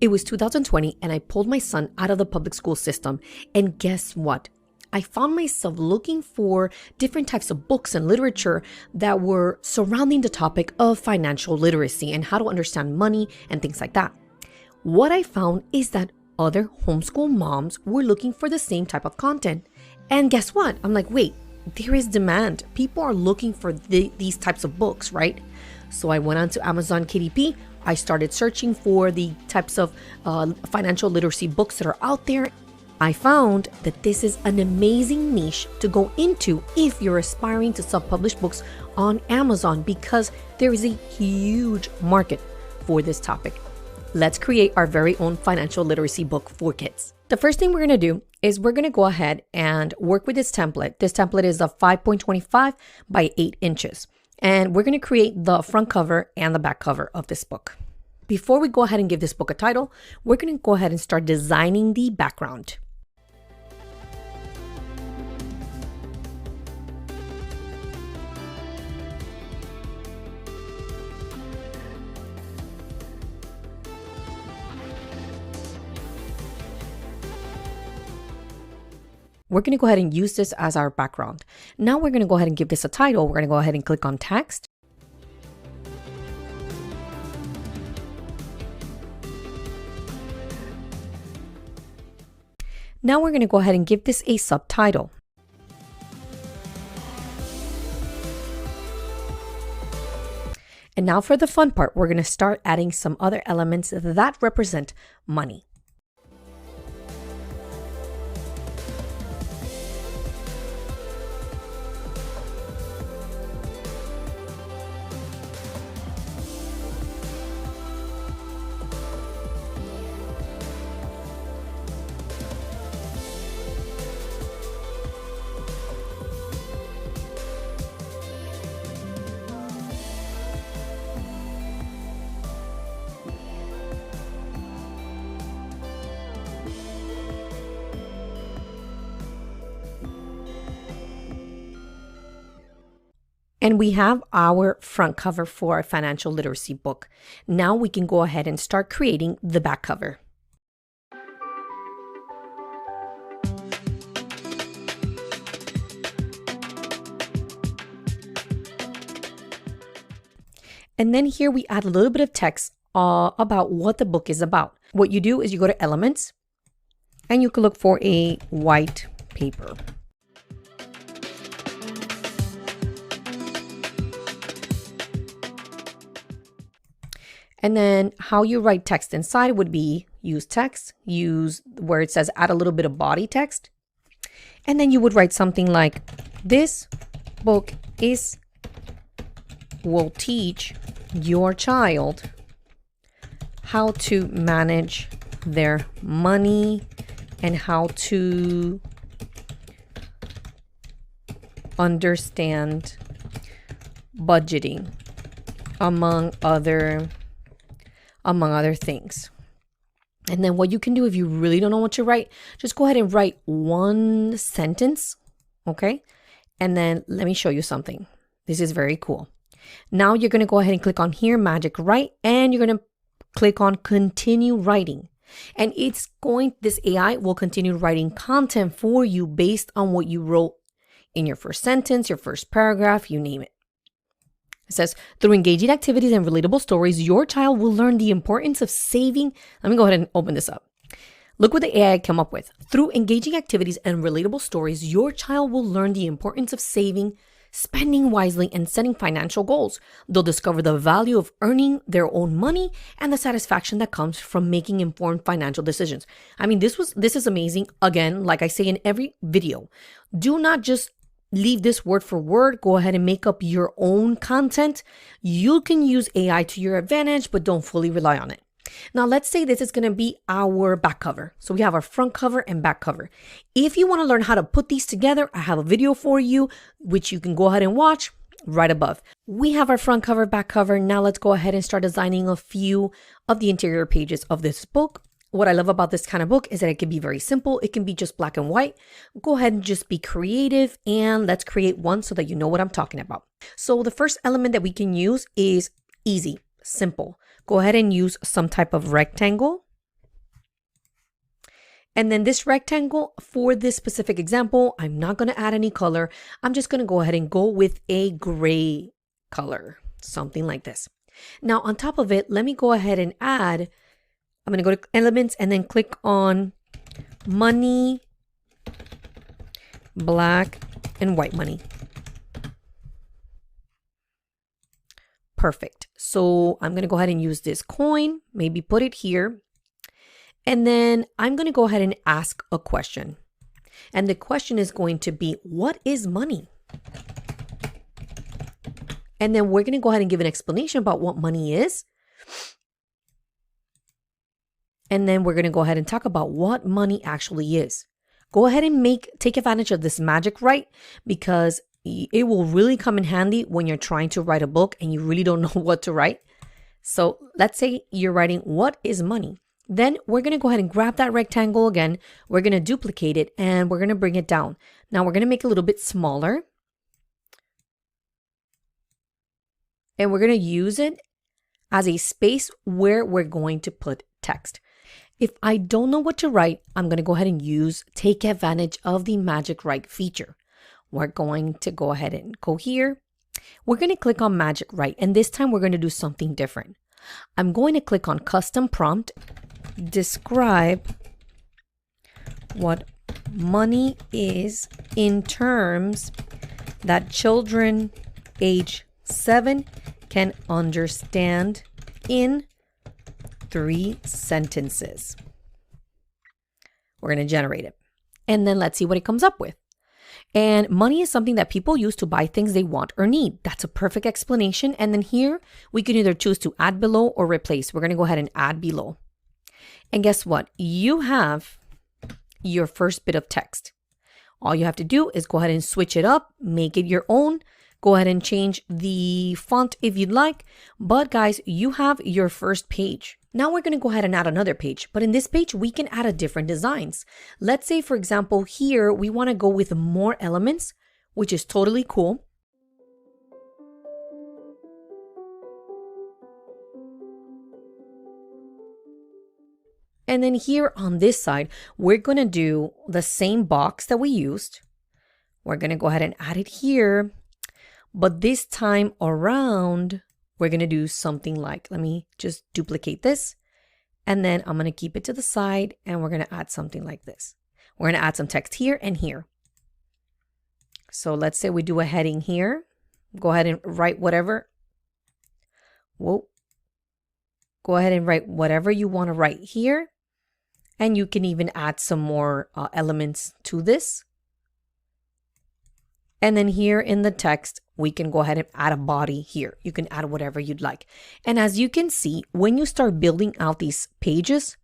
It was 2020 and I pulled my son out of the public school system. And guess what? I found myself looking for different types of books and literature that were surrounding the topic of financial literacy and how to understand money and things like that. What I found is that other homeschool moms were looking for the same type of content. And guess what? I'm like, wait, there is demand. People are looking for these types of books, right? So I went on to Amazon KDP. I started searching for the types of financial literacy books that are out there. I found that this is an amazing niche to go into if you're aspiring to self-publish books on Amazon, because there is a huge market for this topic. Let's create our very own financial literacy book for kids. The first thing we're going to do is we're going to go ahead and work with this template. This template is a 5.25 by 8 inches. And we're going to create the front cover and the back cover of this book. Before we go ahead and give this book a title, we're going to go ahead and start designing the background. We're going to go ahead and use this as our background. Now we're going to go ahead and give this a title. We're going to go ahead and click on text. Now we're going to go ahead and give this a subtitle. And now for the fun part, we're going to start adding some other elements that represent money. And we have our front cover for our financial literacy book. Now we can go ahead and start creating the back cover. And then here we add a little bit of text about what the book is about. What you do is you go to Elements and you can look for a white paper. And then how you write text inside would be use text, use where it says add a little bit of body text. And then you would write something like, this book will teach your child how to manage their money and how to understand budgeting, among other things. And then what you can do if you really don't know what to write, just go ahead and write one sentence, okay? And then let me show you something. This is very cool. Now you're going to go ahead and click on here, Magic Write, and you're going to click on Continue Writing. And this AI will continue writing content for you based on what you wrote in your first sentence, your first paragraph, you name it. It says, through engaging activities and relatable stories, your child will learn the importance of saving. Let me go ahead and open this up. Look what the AI came up with. Through engaging activities and relatable stories, your child will learn the importance of saving, spending wisely, and setting financial goals. They'll discover the value of earning their own money and the satisfaction that comes from making informed financial decisions. I mean, this is amazing. Again, like I say in every video, do not just leave this word for word. Go ahead and make up your own content. You can use AI to your advantage, but don't fully rely on it. Now, let's say this is going to be our back cover. So we have our front cover and back cover. If you want to learn how to put these together, I have a video for you, which you can go ahead and watch right above. We have our front cover, back cover. Now let's go ahead and start designing a few of the interior pages of this book. What I love about this kind of book is that it can be very simple. It can be just black and white. Go ahead and just be creative, and let's create one so that you know what I'm talking about. So the first element that we can use is easy, simple. Go ahead and use some type of rectangle, And then this rectangle, for this specific example, I'm not going to add any color. I'm just going to go ahead and go with a gray color, something like this. Now on top of it, let me go ahead and add, I'm going to go to elements and then click on money, black and white money. Perfect. So I'm going to go ahead and use this coin, maybe put it here. And then I'm going to go ahead and ask a question. And the question is going to be, what is money? And then we're going to go ahead and give an explanation about what money is. And then we're going to go ahead and talk about what money actually is. Go ahead and take advantage of this magic right, because it will really come in handy when you're trying to write a book and you really don't know what to write. So let's say you're writing, what is money? Then we're going to go ahead and grab that rectangle again. We're going to duplicate it and we're going to bring it down. Now we're going to make it a little bit smaller. And we're going to use it as a space where we're going to put text. If I don't know what to write, I'm going to go ahead and take advantage of the magic write feature. We're going to go ahead and go here. We're going to click on magic write, and this time we're going to do something different. I'm going to click on custom prompt, describe what money is in terms that children age 7 can understand in 3 sentences. We're going to generate it. And then let's see what it comes up with. And money is something that people use to buy things they want or need. That's a perfect explanation. And then here we can either choose to add below or replace. We're going to go ahead and add below. And guess what? You have your first bit of text. All you have to do is go ahead and switch it up, make it your own. Go ahead and change the font if you'd like. But guys, you have your first page. Now we're going to go ahead and add another page. But in this page, we can add a different designs. Let's say, for example, here we want to go with more elements, which is totally cool. And then here on this side, we're going to do the same box that we used. We're going to go ahead and add it here. But this time around, we're going to do something like, let me just duplicate this. And then I'm going to keep it to the side and we're going to add something like this. We're going to add some text here and here. So let's say we do a heading here. Go ahead and write whatever. Whoa. Go ahead and write whatever you want to write here. And you can even add some more elements to this. And then here in the text, we can go ahead and add a body here. You can add whatever you'd like. And as you can see, when you start building out these pages,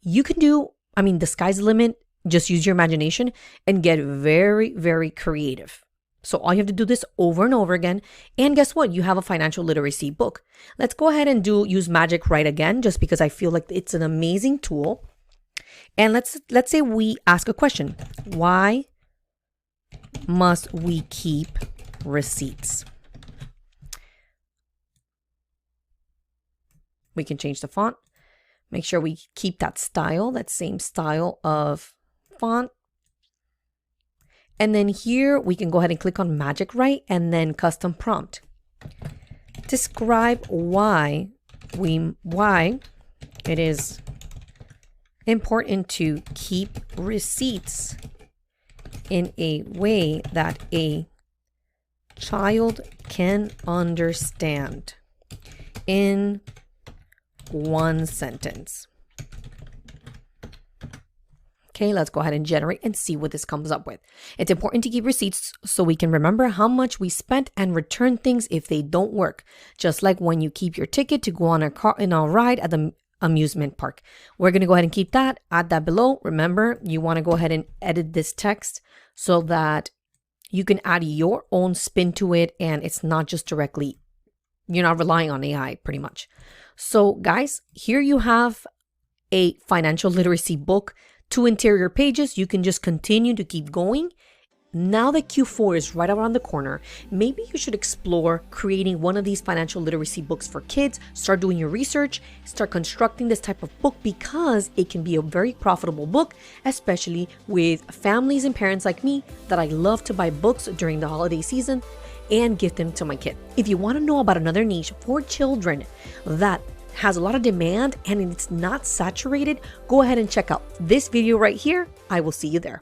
you can do, the sky's the limit. Just use your imagination and get very, very creative. So all you have to do this over and over again. And guess what? You have a financial literacy book. Let's go ahead and use Magic Write again, just because I feel like it's an amazing tool. And let's say we ask a question. Why must we keep receipts? We can change the font. Make sure we keep that style, that same style of font. And then here we can go ahead and click on Magic Write and then custom prompt. Describe why it is important to keep receipts in a way that a child can understand in 1 sentence. Okay, let's go ahead and generate and see what this comes up with. It's important to keep receipts so we can remember how much we spent and return things if they don't work. Just like when you keep your ticket to go on a ride at the amusement park. We're going to go ahead and keep that, add that below. Remember, you want to go ahead and edit this text so that you can add your own spin to it and it's not just directly, you're not relying on AI pretty much. So guys, here you have a financial literacy book, 2 interior pages. You can just continue to keep going. now that Q4 is right around the corner, maybe you should explore creating one of these financial literacy books for kids. Start doing your research, start constructing this type of book because it can be a very profitable book, especially with families and parents like me that I love to buy books during the holiday season and give them to my kid. If you want to know about another niche for children that has a lot of demand and it's not saturated, go ahead and check out this video right here. I will see you there.